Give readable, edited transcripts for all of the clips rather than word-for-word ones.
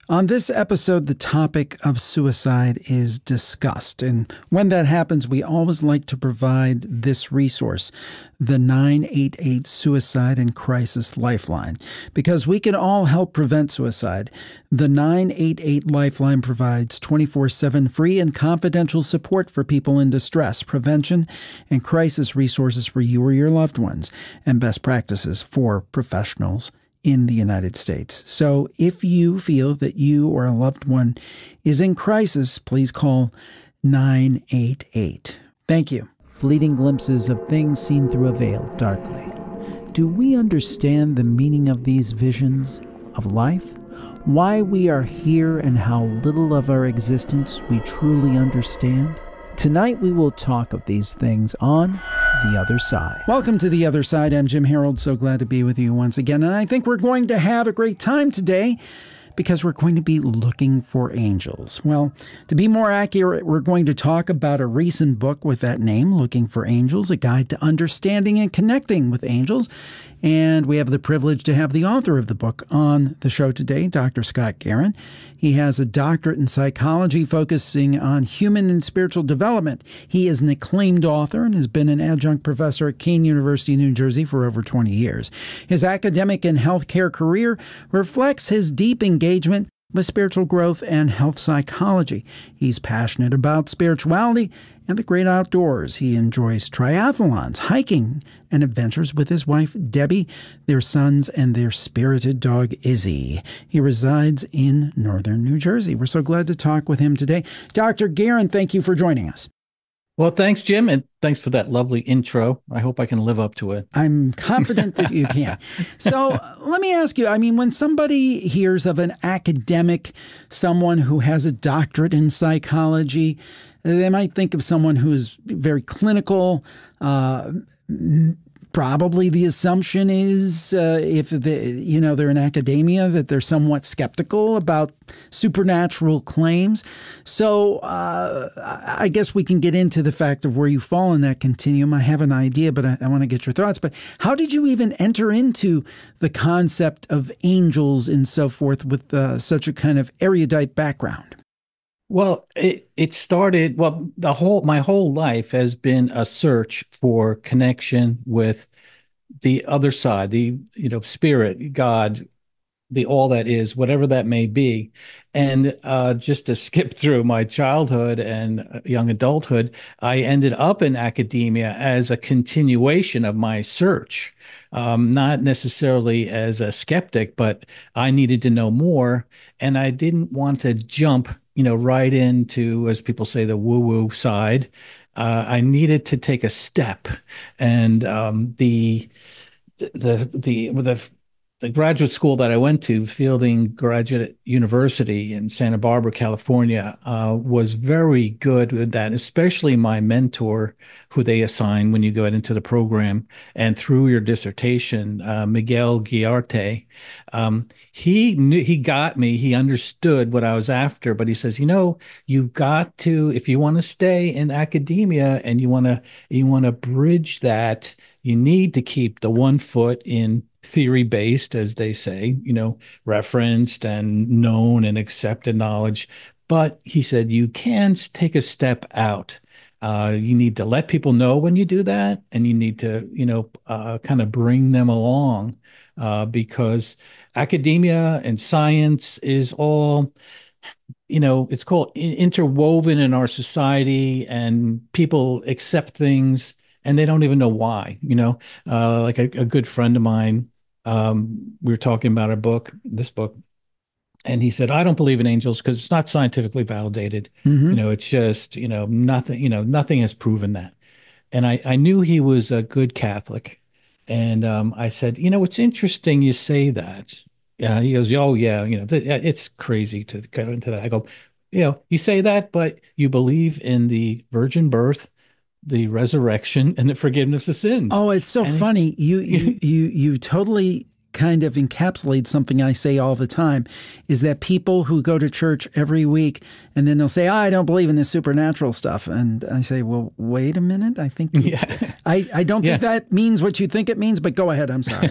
On this episode, the topic of suicide is discussed. And when that happens, we always like to provide this resource, the 988 Suicide and Crisis Lifeline, because we can all help prevent suicide. The 988 Lifeline provides 24/7 free and confidential support for people in distress, prevention, and crisis resources for you or your loved ones, and best practices for professionals in the United States. So if you feel that you or a loved one is in crisis, please call 988. Thank you. Fleeting glimpses of things seen through a veil darkly. Do we understand the meaning of these visions of life? Why we are here and how little of our existence we truly understand? Tonight we will talk of these things on The Other Side. Welcome to The Other Side. I'm Jim Harold. So glad to be with you once again. And I think we're going to have a great time today because we're going to be looking for angels. Well, to be more accurate, we're going to talk about a recent book with that name, Looking for Angels, a guide to understanding and connecting with angels. And we have the privilege to have the author of the book on the show today, Dr. Scott Guerin. He has a doctorate in psychology focusing on human and spiritual development. He is an acclaimed author and has been an adjunct professor at Kean University, New Jersey for over 20 years. His academic and healthcare career reflects his deep engagement with spiritual growth and health psychology. He's passionate about spirituality and the great outdoors. He enjoys triathlons, hiking, and adventures with his wife, Debbie, their sons, and their spirited dog, Izzy. He resides in northern New Jersey. We're so glad to talk with him today. Dr. Guerin, thank you for joining us. Well, thanks, Jim, and thanks for that lovely intro. I hope I can live up to it. I'm confident that you can. So let me ask you, I mean, when somebody hears of an academic, someone who has a doctorate in psychology, they might think of someone who is very clinical. Probably the assumption is if they're in academia, that they're somewhat skeptical about supernatural claims. So I guess we can get into the fact of where you fall in that continuum. I have an idea, but I want to get your thoughts. But how did you even enter into the concept of angels and so forth with such a kind of erudite background? Well, it started, my whole life has been a search for connection with the other side, spirit, God, the all that is, whatever that may be. And just to skip through my childhood and young adulthood, I ended up in academia as a continuation of my search. Not necessarily as a skeptic, but I needed to know more. And I didn't want to jump right into, as people say, the woo-woo side. I needed to take a step, and the graduate school that I went to, Fielding Graduate University in Santa Barbara, California, was very good with that, especially my mentor, who they assign when you go into the program and through your dissertation, Miguel Guiarte. He got me, he understood what I was after, but he says, you've got to, if you want to stay in academia and you want to bridge that, you need to keep the one foot in theory-based, as they say, referenced and known and accepted knowledge. But he said, you can take a step out. You need to let people know when you do that, and you need to, kind of bring them along, because academia and science is all, it's called interwoven in our society, and people accept things and they don't even know why. Like a good friend of mine, we were talking about this book, and he said, I don't believe in angels because it's not scientifically validated. Mm-hmm. It's just, nothing has proven that. And I knew he was a good Catholic. And I said, it's interesting you say that. He goes, oh, yeah, it's crazy to go into that. I go, you say that, but you believe in the virgin birth, the resurrection, and the forgiveness of sins. Oh, it's so funny. You totally kind of encapsulates something I say all the time, is that people who go to church every week and then they'll say, I don't believe in this supernatural stuff. And I say, well, wait a minute. I think Yeah. I don't Yeah. think that means what you think it means, but go ahead. I'm sorry.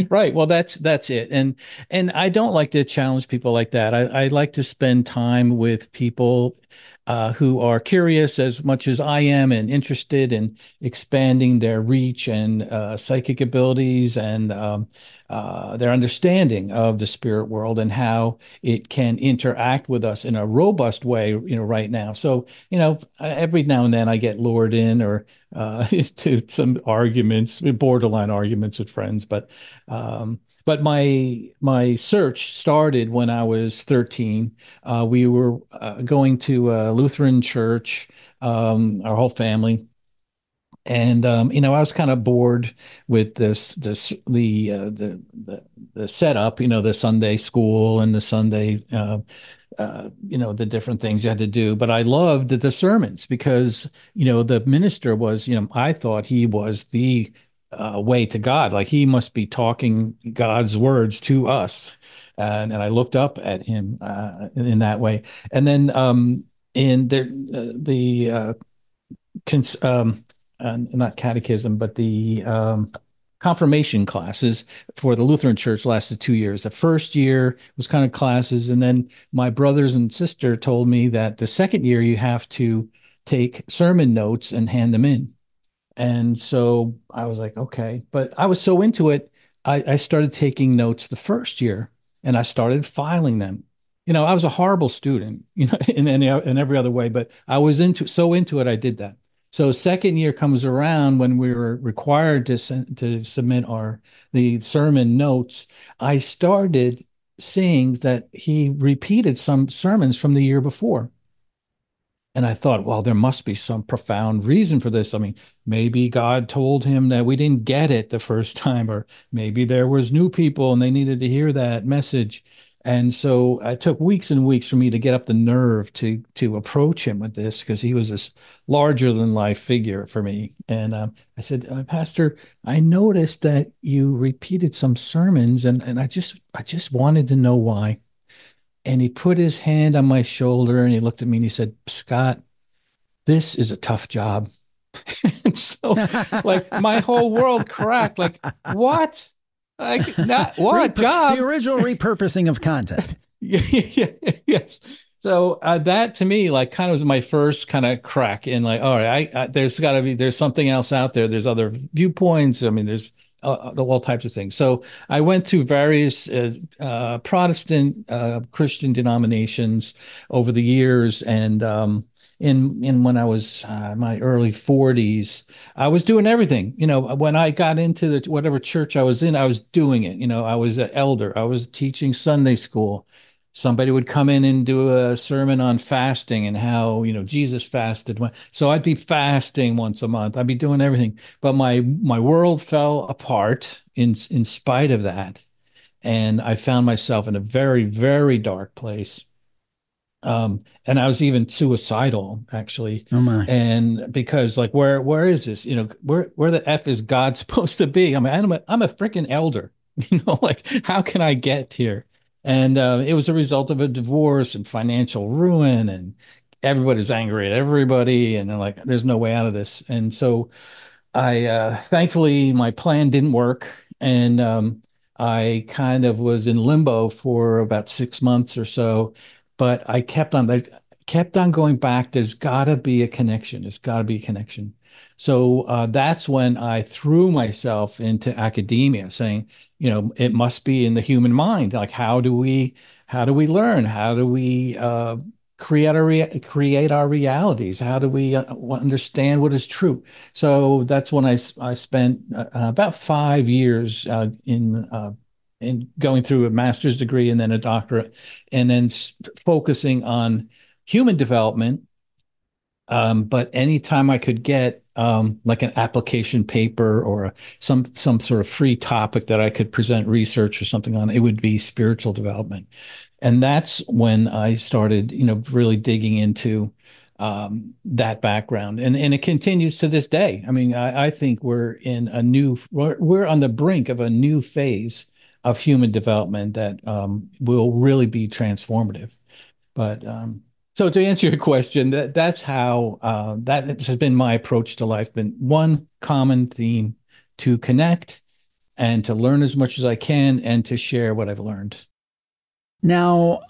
Right. Well, that's it. And I don't like to challenge people like that. I like to spend time with people who are curious as much as I am and interested in expanding their reach and psychic abilities and their understanding of the spirit world and how it can interact with us in a robust way, right now. So, every now and then I get lured in or to some arguments, borderline arguments with friends, but my search started when I was 13. We were going to a Lutheran church, our whole family, and I was kind of bored with this the setup, the Sunday school and the Sunday the different things you had to do. But I loved the sermons because, the minister was, I thought he was the way to God. Like he must be talking God's words to us. And I looked up at him in that way. And then in there, the cons not catechism, but the confirmation classes for the Lutheran Church lasted 2 years. The first year was kind of classes, and then my brothers and sister told me that the second year you have to take sermon notes and hand them in. And so I was like, okay. But I was so into it, I started taking notes the first year and I started filing them. I was a horrible student, in every other way, but I was so into it, I did that. So second year comes around when we were required to submit the sermon notes. I started seeing that he repeated some sermons from the year before. And I thought, well, there must be some profound reason for this. I mean, maybe God told him that we didn't get it the first time, or maybe there was new people and they needed to hear that message. And so it took weeks and weeks for me to get up the nerve to approach him with this because he was this larger than life figure for me. And I said, Pastor, I noticed that you repeated some sermons, and I just wanted to know why. And he put his hand on my shoulder and he looked at me and he said, Scott, this is a tough job. And so, like, my whole world cracked. Like, what? Like, not what The job? original repurposing of content. Yes. So that to me, like, kind of was my first kind of crack in, like, all right, there's something else out there. There's other viewpoints. I mean, there's all types of things. So I went through various Protestant Christian denominations over the years, and in when I was my early 40s, I was doing everything. When I got into whatever church I was in, I was doing it. I was an elder. I was teaching Sunday school. Somebody would come in and do a sermon on fasting and how, Jesus fasted. So I'd be fasting once a month. I'd be doing everything. But my world fell apart in spite of that. And I found myself in a very, very dark place. And I was even suicidal, actually. Oh my. And because, like, where is this? Where the F is God supposed to be? I mean, I'm a freaking elder. Like, how can I get here? And it was a result of a divorce and financial ruin, and everybody's angry at everybody, and they're like, there's no way out of this. And so I thankfully my plan didn't work, and I kind of was in limbo for about 6 months or so. But I kept on going back. There's got to be a connection. There's got to be a connection. So that's when I threw myself into academia, saying, it must be in the human mind. Like, how do we learn? How do we create our realities? How do we understand what is true? So that's when I spent about 5 years in going through a master's degree and then a doctorate, and then focusing on human development. But anytime I could get like an application paper or some sort of free topic that I could present research or something on, it would be spiritual development. And that's when I started, really digging into that background, and it continues to this day. I mean, I think we're on the brink of a new phase of human development that will really be transformative. But so to answer your question, that's how that has been my approach to life. Been one common theme: to connect and to learn as much as I can and to share what I've learned. Now,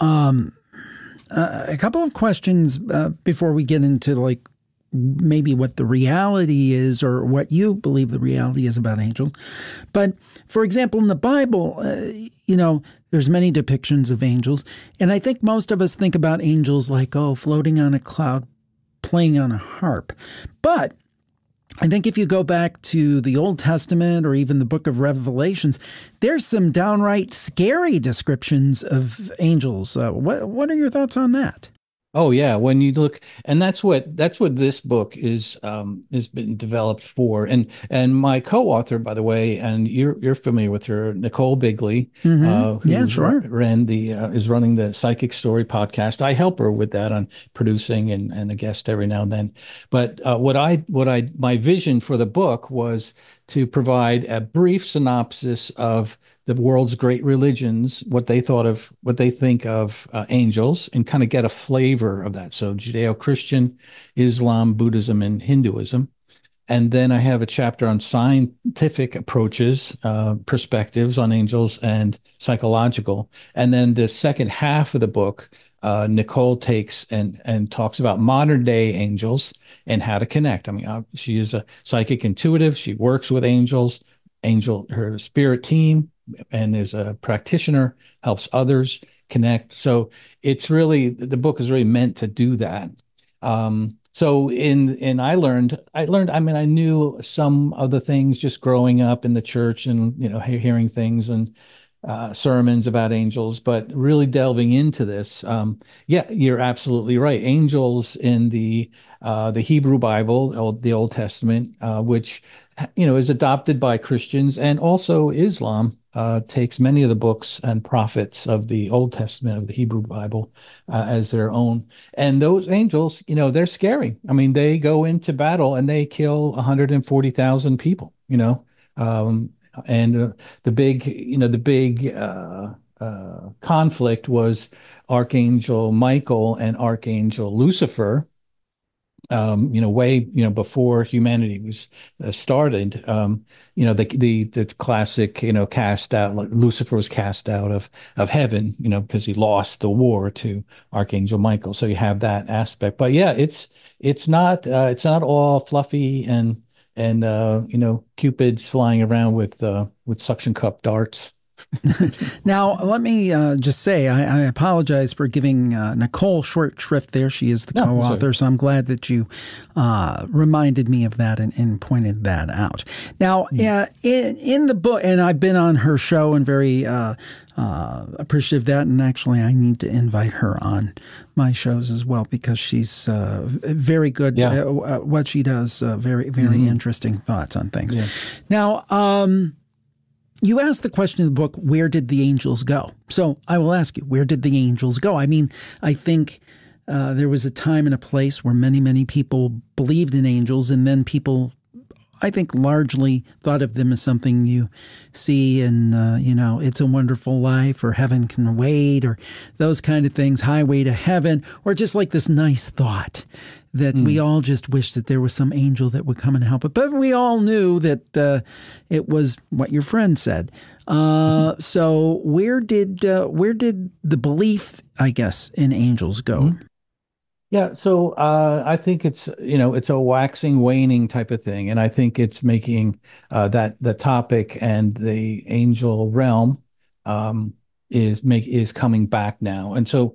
a couple of questions before we get into like maybe what the reality is or what you believe the reality is about angels. But for example, in the Bible, there's many depictions of angels. And I think most of us think about angels like, oh, floating on a cloud, playing on a harp. But I think if you go back to the Old Testament or even the book of Revelations, there's some downright scary descriptions of angels. What are your thoughts on that? Oh yeah, when you look, and that's what this book is been developed for. And my co-author, by the way, and you're familiar with her, Nicole Bigley, Yeah, who sure. ran the is running the Psychic Story podcast. I help her with that on producing and a guest every now and then. But my vision for the book was to provide a brief synopsis of the world's great religions, what they think of angels, and kind of get a flavor of that. So Judeo-Christian, Islam, Buddhism, and Hinduism. And then I have a chapter on scientific approaches, perspectives on angels and psychological. And then the second half of the book, Nicole takes and talks about modern day angels and how to connect. I mean, she is a psychic intuitive. She works with her spirit team, and is a practitioner, helps others connect. So the book is really meant to do that. So I learned, I mean, I knew some of the things just growing up in the church and, hearing things and sermons about angels, but really delving into this. Yeah, you're absolutely right. Angels in the Hebrew Bible, the Old Testament, which, is adopted by Christians, and also Islam takes many of the books and prophets of the Old Testament of the Hebrew Bible as their own. And those angels, they're scary. I mean, they go into battle and they kill 140,000 people, and the big conflict was Archangel Michael and Archangel Lucifer, way, before humanity was started. The classic, cast out, like Lucifer was cast out of heaven, because he lost the war to Archangel Michael. So you have that aspect. But yeah, it's not all fluffy and Cupid's flying around with suction cup darts. Now, let me just say, I apologize for giving Nicole short shrift there. She is the No, sorry. co-author, so I'm glad that you reminded me of that and pointed that out. Now, in the book, and I've been on her show and very appreciative of that, and actually I need to invite her on my shows as well because she's very good Yeah. at what she does, very, very interesting thoughts on things. Yeah. Now, you asked the question in the book, where did the angels go? So I will ask you, where did the angels go? I mean, I think there was a time and a place where many, many people believed in angels, and then people, I think, largely thought of them as something you see in, It's a Wonderful Life or Heaven Can Wait or those kind of things, Highway to Heaven, or just like this nice thought that we all just wish that there was some angel that would come and help it. But we all knew that it was what your friend said. So where did the belief, I guess, in angels go? Yeah, so I think it's a waxing, waning type of thing, and I think it's making that the topic and the angel realm is coming back now, and so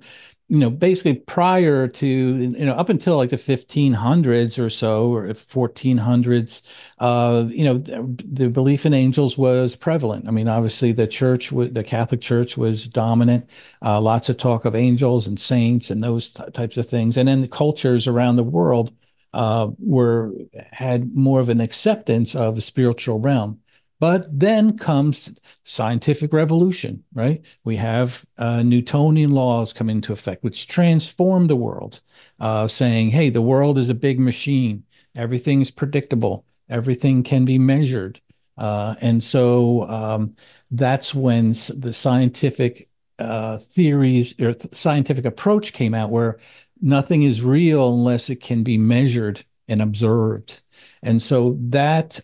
basically prior to up until like the 1500s or so, or 1400s, the belief in angels was prevalent. I mean, obviously the Catholic Church was dominant. Lots of talk of angels and saints and those types of things, and then the cultures around the world were had more of an acceptance of the spiritual realm. But then comes scientific revolution, right? We have Newtonian laws come into effect, which transform the world, saying, hey, the world is a big machine. Everything's predictable. Everything can be measured. And so that's when the scientific theories or scientific approach came out, where nothing is real unless it can be measured and observed. And so that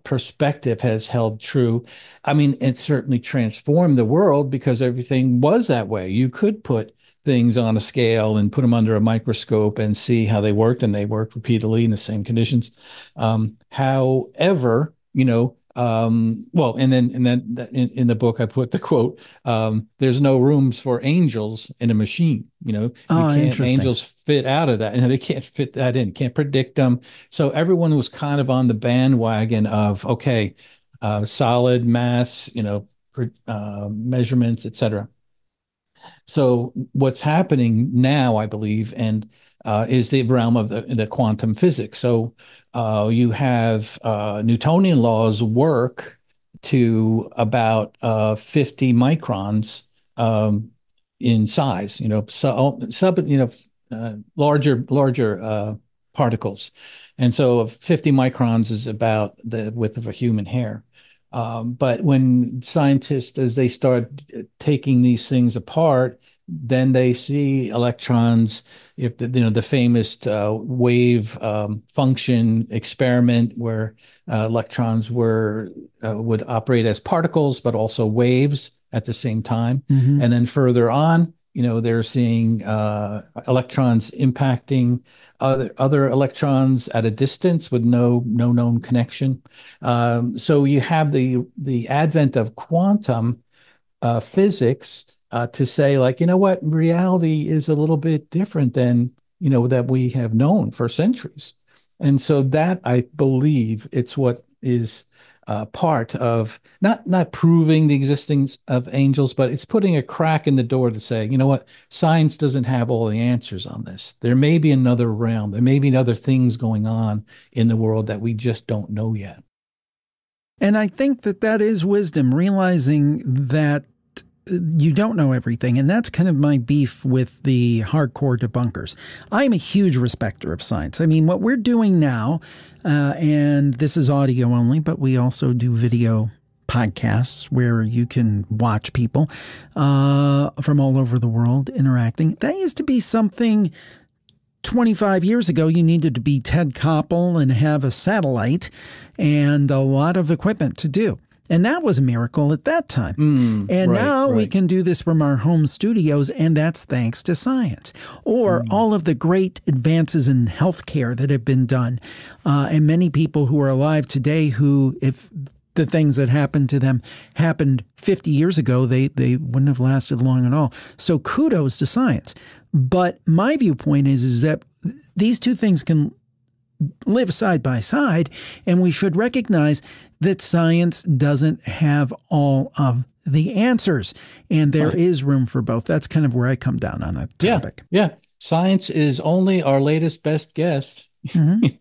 perspective has held true. I mean, it certainly transformed the world because everything was that way. You could put things on a scale and put them under a microscope and see how they worked, and they worked repeatedly in the same conditions. However, well, and then in the book I put the quote, "There's no rooms for angels in a machine." You Oh, can't interesting. angels fit out of that, and they can't fit that in. Can't predict them. So everyone was kind of on the bandwagon of okay, solid mass, measurements, etc. So what's happening now, I believe, and is the realm of the quantum physics. So you have Newtonian laws work to about 50 microns in size. Larger particles, and so 50 microns is about the width of a human hair. But when scientists, as they start taking these things apart, then they see electrons. If the famous wave function experiment, where electrons would operate as particles, but also waves at the same time. Hmm. And then further on, they're seeing electrons impacting other electrons at a distance with no known connection. So you have the advent of quantum physics to say, like, you know what, reality is a little bit different than that we have known for centuries. And so that, I believe, it's what is part of not proving the existence of angels, but it's putting a crack in the door to say, you know what, science doesn't have all the answers on this. There may be another realm. There may be other things going on in the world that we just don't know yet. And I think that that is wisdom, realizing that you don't know everything. And that's kind of my beef with the hardcore debunkers. I'm a huge respecter of science. I mean, what we're doing now, and this is audio only, but we also do video podcasts where you can watch people from all over the world interacting. That used to be something 25 years ago. You needed to be Ted Koppel and have a satellite and a lot of equipment to do. And that was a miracle at that time. And now we can do this from our home studios, and that's thanks to science. Or all of the great advances in healthcare that have been done. And many people who are alive today who, if the things that happened to them happened 50 years ago, they wouldn't have lasted long at all. So kudos to science. But my viewpoint is that these two things can live side by side, and we should recognize that science doesn't have all of the answers, and there is room for both. That's kind of where I come down on that topic. Yeah. Science is only our latest best guess. And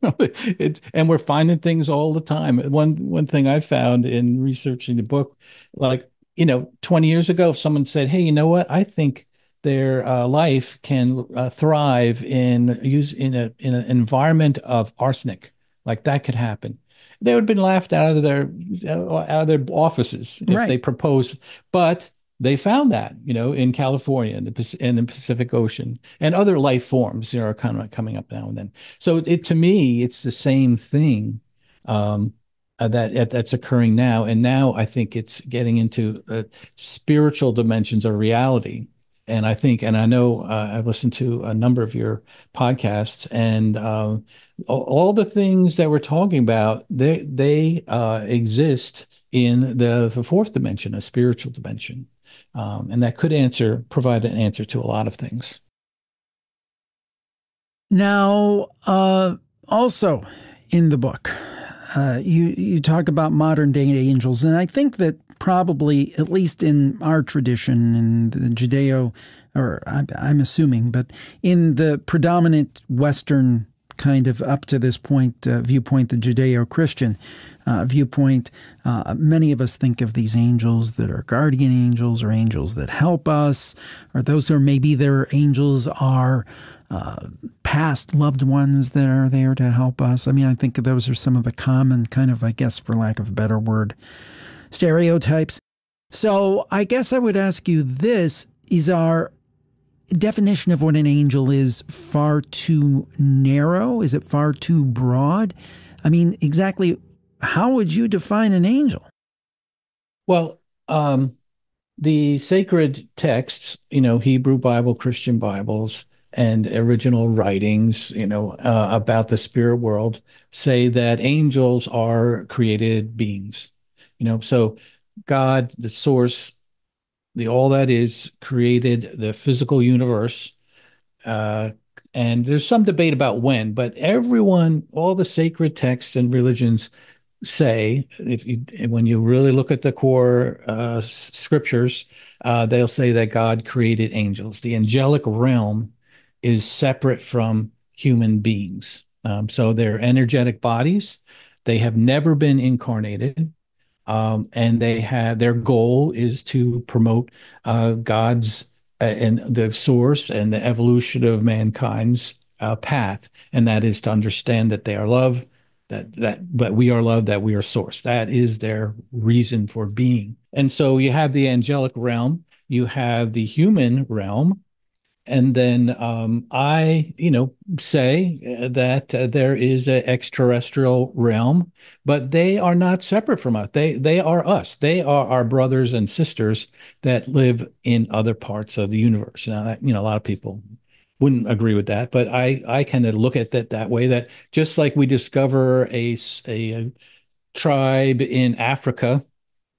we're finding things all the time. One thing I found in researching the book, like 20 years ago, if someone said, "Hey, you know what? I think their life can thrive in an environment of arsenic," like that could happen. They would have been laughed out of their offices if they proposed. But they found that, in California and the Pacific Ocean, and other life forms, are kind of coming up now and then. So to me, it's the same thing that's occurring now. And now I think it's getting into spiritual dimensions of reality. And I think, and I know I've listened to a number of your podcasts, and all the things that we're talking about, they exist in the fourth dimension, a spiritual dimension. And that could provide an answer to a lot of things. Now, also in the book, you talk about modern day angels, and I think that probably, at least in our tradition, in the Judeo, or I'm assuming, but in the predominant Western kind of up to this point viewpoint, the Judeo-Christian viewpoint, many of us think of these angels that are guardian angels or angels that help us, or those who are maybe their angels are past loved ones that are there to help us. I mean, I think those are some of the common kind of, I guess, for lack of a better word, stereotypes. So I guess I would ask you this: is our definition of what an angel is far too narrow? Is it far too broad? I mean, exactly how would you define an angel? Well, the sacred texts, Hebrew Bible, Christian Bibles, and original writings, about the spirit world say that angels are created beings. So God, the source, the all that is, created the physical universe. Uh, and there's some debate about when, but all the sacred texts and religions say, when you really look at the core scriptures, they'll say that God created angels. The angelic realm is separate from human beings. So they're energetic bodies. They have never been incarnated. And their goal is to promote God's and the source and the evolution of mankind's path, and that is to understand that they are love, but we are love, that we are source. That is their reason for being. And so you have the angelic realm, you have the human realm, and then say that there is an extraterrestrial realm, but they are not separate from us. They are us. They are our brothers and sisters that live in other parts of the universe. Now, that, a lot of people wouldn't agree with that, but I kind of look at it that way. That just like we discover a tribe in Africa,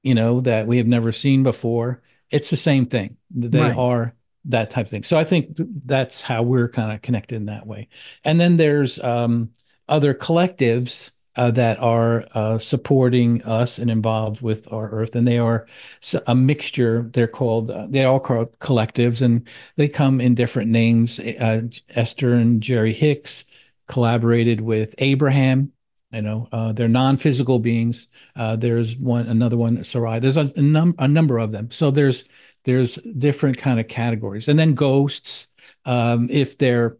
that we have never seen before. It's the same thing. They Right. are that type of thing. So I think that's how we're kind of connected in that way. And then there's other collectives that are supporting us and involved with our Earth, and they are a mixture. They're all called collectives, and they come in different names. Esther and Jerry Hicks collaborated with Abraham. They're non-physical beings. There's another one, Sarai. There's a number of them. So there's different kind of categories, and then ghosts. If they're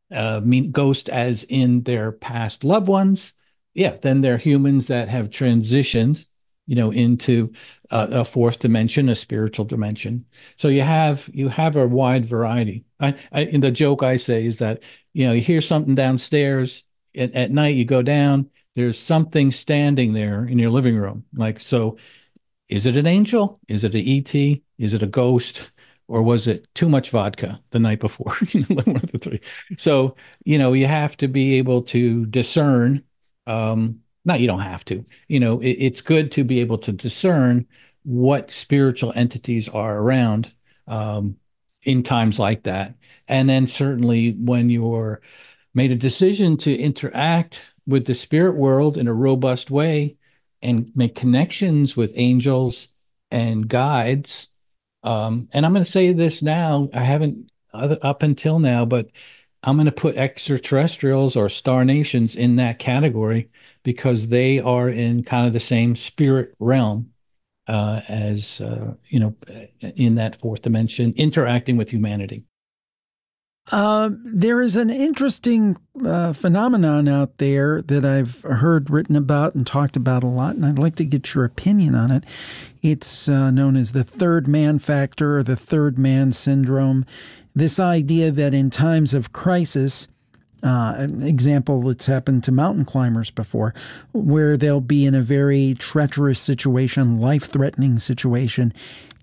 mean ghost as in their past loved ones, yeah, then they're humans that have transitioned, into a 4th dimension, a spiritual dimension. So you have a wide variety. And the joke I say is that you hear something downstairs at night, you go down, there's something standing there in your living room, like so. Is it an angel? Is it an ET? Is it a ghost? Or was it too much vodka the night before? One of the three. So, you have to be able to discern. Not, you don't have to. It's good to be able to discern what spiritual entities are around in times like that. And then certainly when you're made a decision to interact with the spirit world in a robust way and make connections with angels and guides. And I'm going to say this now, I haven't up until now, but I'm going to put extraterrestrials or star nations in that category because they are in kind of the same spirit realm as, in that 4th dimension, interacting with humanity. There is an interesting phenomenon out there that I've heard written about and talked about a lot, and I'd like to get your opinion on it. It's known as the third man factor or the third man syndrome. This idea that in times of crisis, an example that's happened to mountain climbers before, where they'll be in a very treacherous situation, life-threatening situation,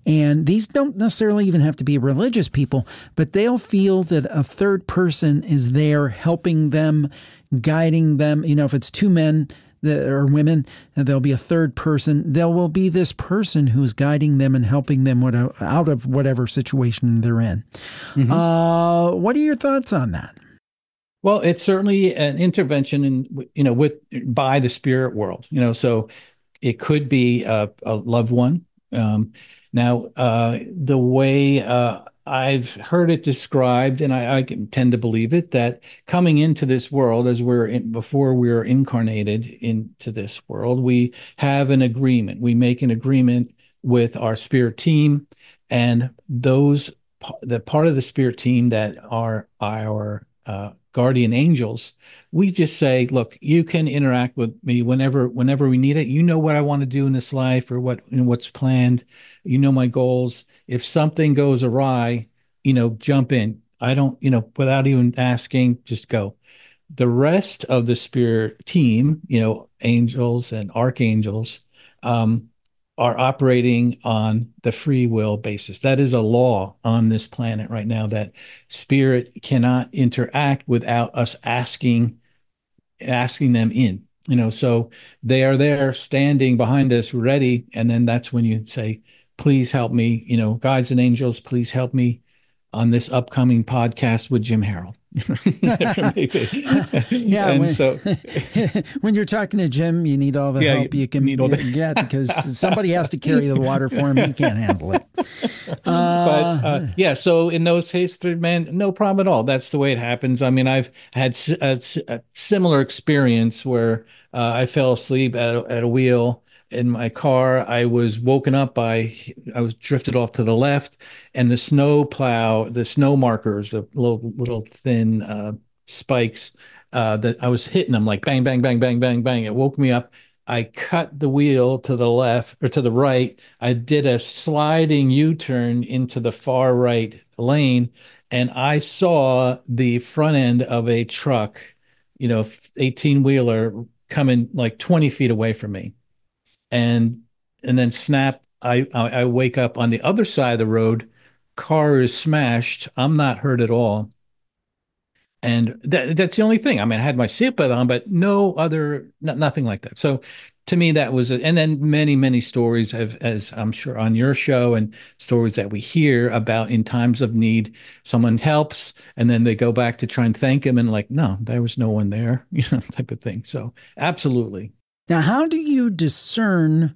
and these don't necessarily even have to be religious people, but they'll feel that a third person is there helping them, guiding them. If it's two men or women, there'll be a third person. There will be this person who's guiding them and helping them out of whatever situation they're in. Mm-hmm. What are your thoughts on that? Well, it's certainly an intervention by the spirit world, so it could be a loved one. Now, the way I've heard it described, and I can tend to believe it, that coming into this world, as before we're incarnated into this world, we have an agreement. We make an agreement with our spirit team, and the part of the spirit team that are our guardian angels. We just say, look, you can interact with me whenever we need it. You know what I want to do in this life, or what's planned. You know my goals. If something goes awry, jump in. I don't, without even asking, just go. The rest of the spirit team, angels and archangels, um, are operating on the free will basis. That is a law on this planet right now, that spirit cannot interact without us asking them in. So they are there standing behind us ready, and then that's when you say, please help me, guides and angels, please help me on this upcoming podcast with Jim Harold. Whatever it may be. Yeah, And so when you're talking to Jim, you need all the help you can get, because somebody has to carry the water for him. He can't handle it. Yeah, so in those cases, man, no problem at all. That's the way it happens. I mean, I've had a similar experience where I fell asleep at a wheel in my car. I was woken up I was drifted off to the left, and the snow markers, the little thin spikes, that I was hitting them like bang, bang, bang, bang, bang, bang. It woke me up. I cut the wheel to the left or to the right. I did a sliding U-turn into the far right lane, and I saw the front end of a truck, 18 wheeler, coming like 20 feet away from me. And then snap, I wake up on the other side of the road. Car is smashed. I'm not hurt at all. And that's the only thing. I mean, I had my seatbelt on, but nothing like that. So to me, that was and then many, many stories as I'm sure on your show, and stories that we hear about in times of need, someone helps and then they go back to try and thank him, and like, no, there was no one there, type of thing. So absolutely. Now, how do you discern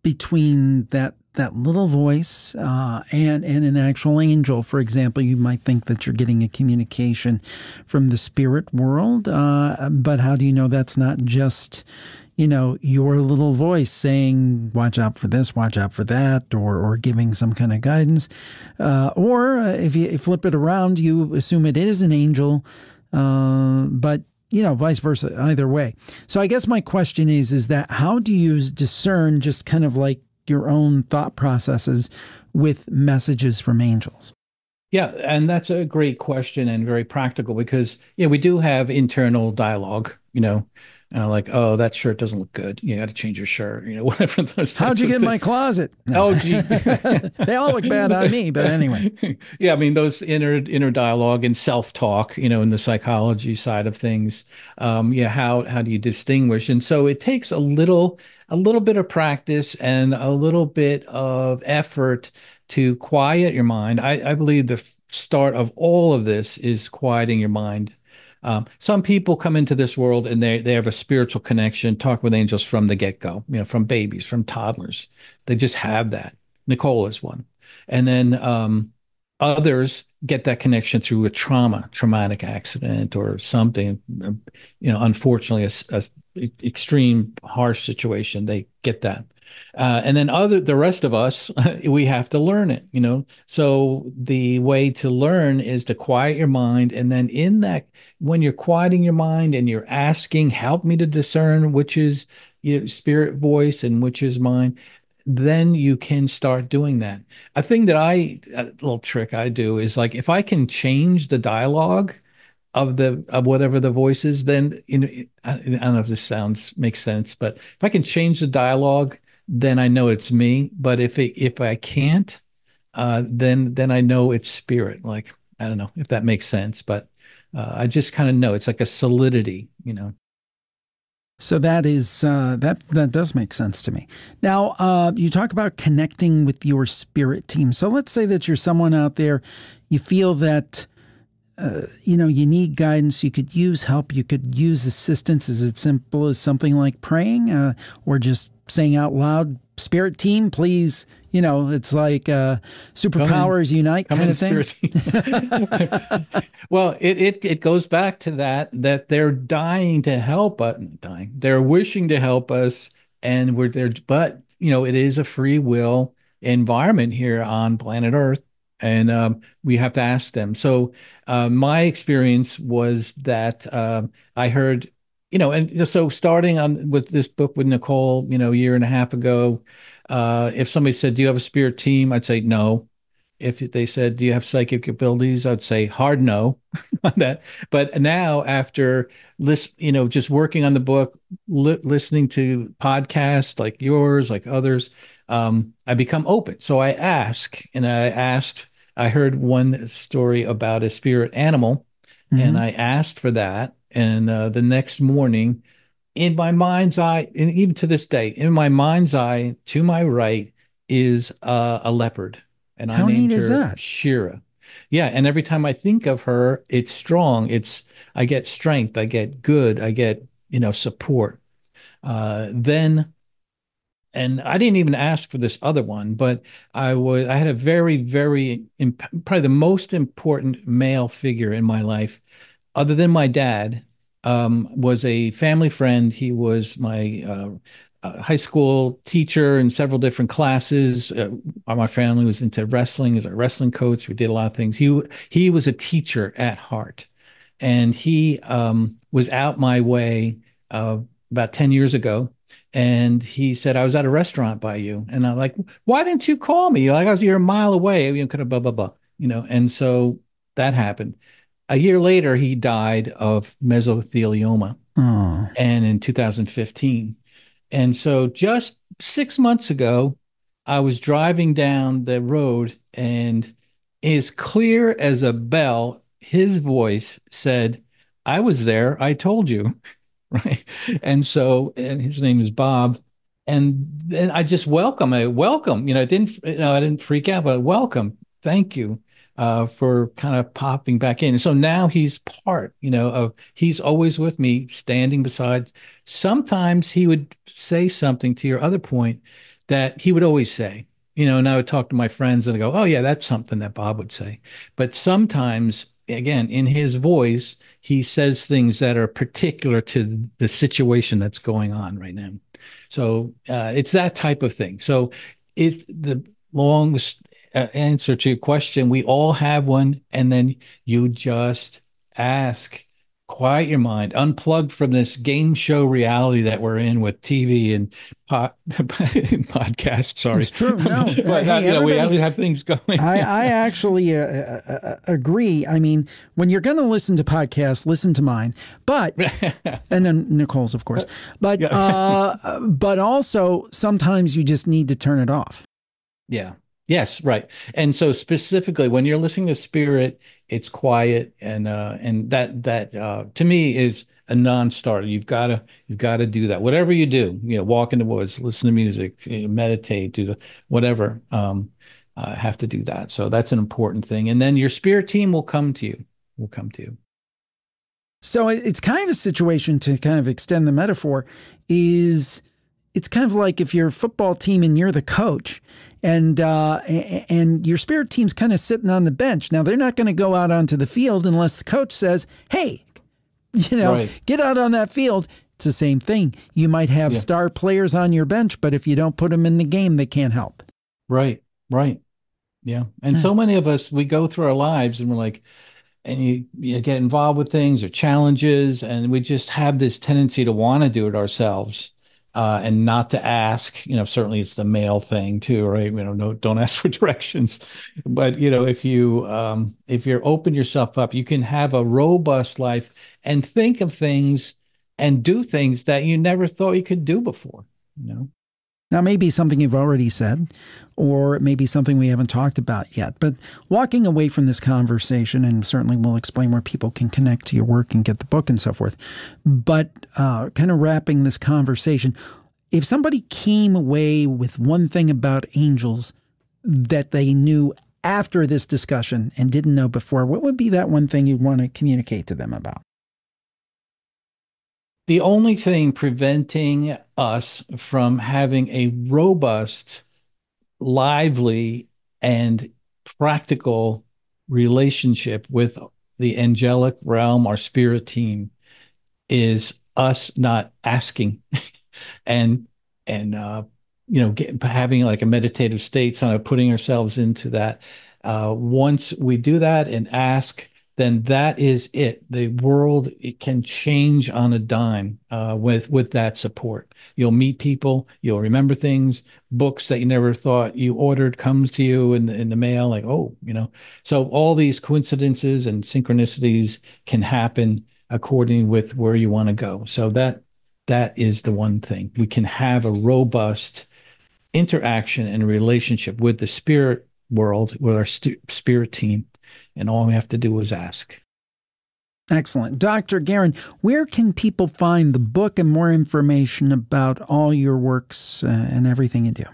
between that little voice and an actual angel? For example, you might think that you're getting a communication from the spirit world, but how do you know that's not just, your little voice saying, watch out for this, watch out for that, or giving some kind of guidance? Or if you flip it around, you assume it is an angel, but vice versa, either way. So I guess my question is that how do you discern, just kind of like your own thought processes, with messages from angels? Yeah, and that's a great question and very practical, because we do have internal dialogue, like, oh, that shirt doesn't look good. You got to change your shirt, whatever those. How'd you get in my closet? No. Oh, gee. They all look bad on me, but anyway. Yeah, I mean, those inner dialogue and self-talk, in the psychology side of things. How do you distinguish? And so it takes a little bit of practice and a little bit of effort to quiet your mind. I believe the start of all of this is quieting your mind. Some people come into this world and they have a spiritual connection, talk with angels from the get-go, from babies, from toddlers. They just have that. Nicole is one. And then others get that connection through a traumatic accident or something, unfortunately, a extreme harsh situation. They get that. And then the rest of us, we have to learn it, So the way to learn is to quiet your mind. And then when you're quieting your mind and you're asking, help me to discern which is your spirit voice and which is mine, then you can start doing that. A little trick I do is, like, if I can change the dialogue of whatever the voice is, then I don't know if this makes sense, but if I can change the dialogue, then I know it's me. But if I can't, then I know it's spirit. Like, I don't know if that makes sense, but I just kind of know it's like a solidity. So that is that does make sense to me. Now, you talk about connecting with your spirit team. So let's say that you're someone out there, you feel that you need guidance, you could use help, you could use assistance. Is it simple as something like praying, or just saying out loud, spirit team, please, it's like superpowers unite kind of thing. Well, it goes back to that they're dying to help us, dying. They're wishing to help us, and we're there. But it is a free will environment here on planet Earth, and we have to ask them. So my experience was that I heard, and so starting on with this book with Nicole, a year and a half ago, if somebody said, "Do you have a spirit team?" I'd say no. If they said, "Do you have psychic abilities?" I'd say hard no on that. But now, after just working on the book, listening to podcasts like yours, like others, I become open. So I ask, and I heard one story about a spirit animal, and I asked for that. And the next morning, in my mind's eye, and even to this day, in my mind's eye, to my right is a leopard, and I How neat named is her that? Shira. Yeah, and every time I think of her, it's strong. I get strength, I get good, I get support. Then, and I didn't even ask for this other one, but I had a very, very probably the most important male figure in my life, other than my dad, was a family friend. He was my high school teacher in several different classes. My family was into wrestling as a wrestling coach. We did a lot of things. He was a teacher at heart, and he was out my way about 10 years ago. And he said, "I was at a restaurant by you." And I'm like, "Why didn't you call me? Like, I was, you're a mile away, kind of blah, blah, blah, And so that happened. A year later, he died of mesothelioma, Oh, and in 2015. And so just 6 months ago, I was driving down the road, and as clear as a bell, his voice said, "I was there. I told you." Right. And his name is Bob. And then I just welcome, I didn't freak out, but welcome. Thank you for kind of popping back in. And so now he's part, he's always with me, standing beside. Sometimes he would say something, to your other point, that he would always say, and I would talk to my friends and I go, "Oh yeah, that's something that Bob would say." But sometimes, again, in his voice, he says things that are particular to the situation that's going on right now. So it's that type of thing. So it's the long answer to your question. We all have one, and then you just ask. Quiet your mind, unplug from this game show reality that we're in with TV and podcast. Sorry, it's true. No, but hey, we everybody. have things going. I actually agree. I mean, when you're going to listen to podcasts, listen to mine. But and then Nicole's, of course. But but also sometimes you just need to turn it off. Yeah. Yes, right. And so specifically when you're listening to spirit, it's quiet, and that to me is a non-starter. You've got to do that. Whatever you do, walk in the woods, listen to music, meditate, do the whatever. Have to do that. So that's an important thing. And then your spirit team will come to you. Will come to you. So it's kind of a situation, to kind of extend the metaphor, is it's kind of like if you're a football team and you're the coach, and your spirit team's kind of sitting on the bench. Now, they're not going to go out onto the field unless the coach says, "Hey, Right. get out on that field." It's the same thing. You might have star players on your bench, but if you don't put them in the game, they can't help. Right. Right. Yeah. And so many of us, we go through our lives and we're like, and you get involved with things or challenges, and we just have this tendency to want to do it ourselves, and not to ask. Certainly it's the male thing too, right? No, don't ask for directions. But if you're open yourself up, you can have a robust life and think of things and do things that you never thought you could do before. Now, maybe something you've already said, or it may be something we haven't talked about yet. But walking away from this conversation, and certainly we'll explain where people can connect to your work and get the book and so forth, but kind of wrapping this conversation, if somebody came away with one thing about angels that they knew after this discussion and didn't know before, what would be that one thing you'd want to communicate to them about? The only thing preventing us from having a robust, lively, and practical relationship with the angelic realm, our spirit team, is us not asking and and having like a meditative state, sort of putting ourselves into that. Once we do that and ask, then that is it. The world, it can change on a dime with that support. You'll meet people, you'll remember things, books that you never thought you ordered comes to you in the mail, like, oh, So all these coincidences and synchronicities can happen according with where you want to go. So that is the one thing. We can have a robust interaction and relationship with the spirit world, with our spirit team, and all we have to do is ask. Excellent. Dr. Guerin, where can people find the book and more information about all your works and everything you do?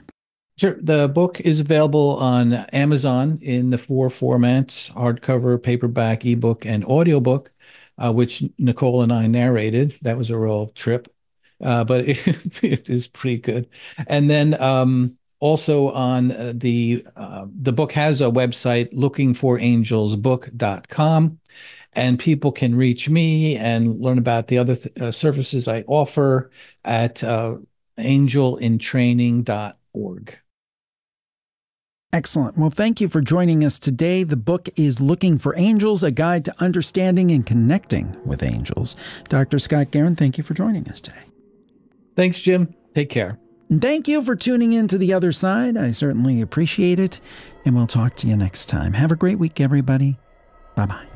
Sure. The book is available on Amazon in the four formats: hardcover, paperback, ebook, and audiobook, which Nicole and I narrated. That was a real trip, but it is pretty good. And then also on the book has a website, lookingforangelsbook.com, and people can reach me and learn about the other services I offer at angelintraining.org. Excellent. Well, thank you for joining us today. The book is Looking for Angels, A Guide to Understanding and Connecting with Angels. Dr. Scott Guerin, thank you for joining us today. Thanks, Jim. Take care. And thank you for tuning in to The Other Side. I certainly appreciate it. And we'll talk to you next time. Have a great week, everybody. Bye-bye.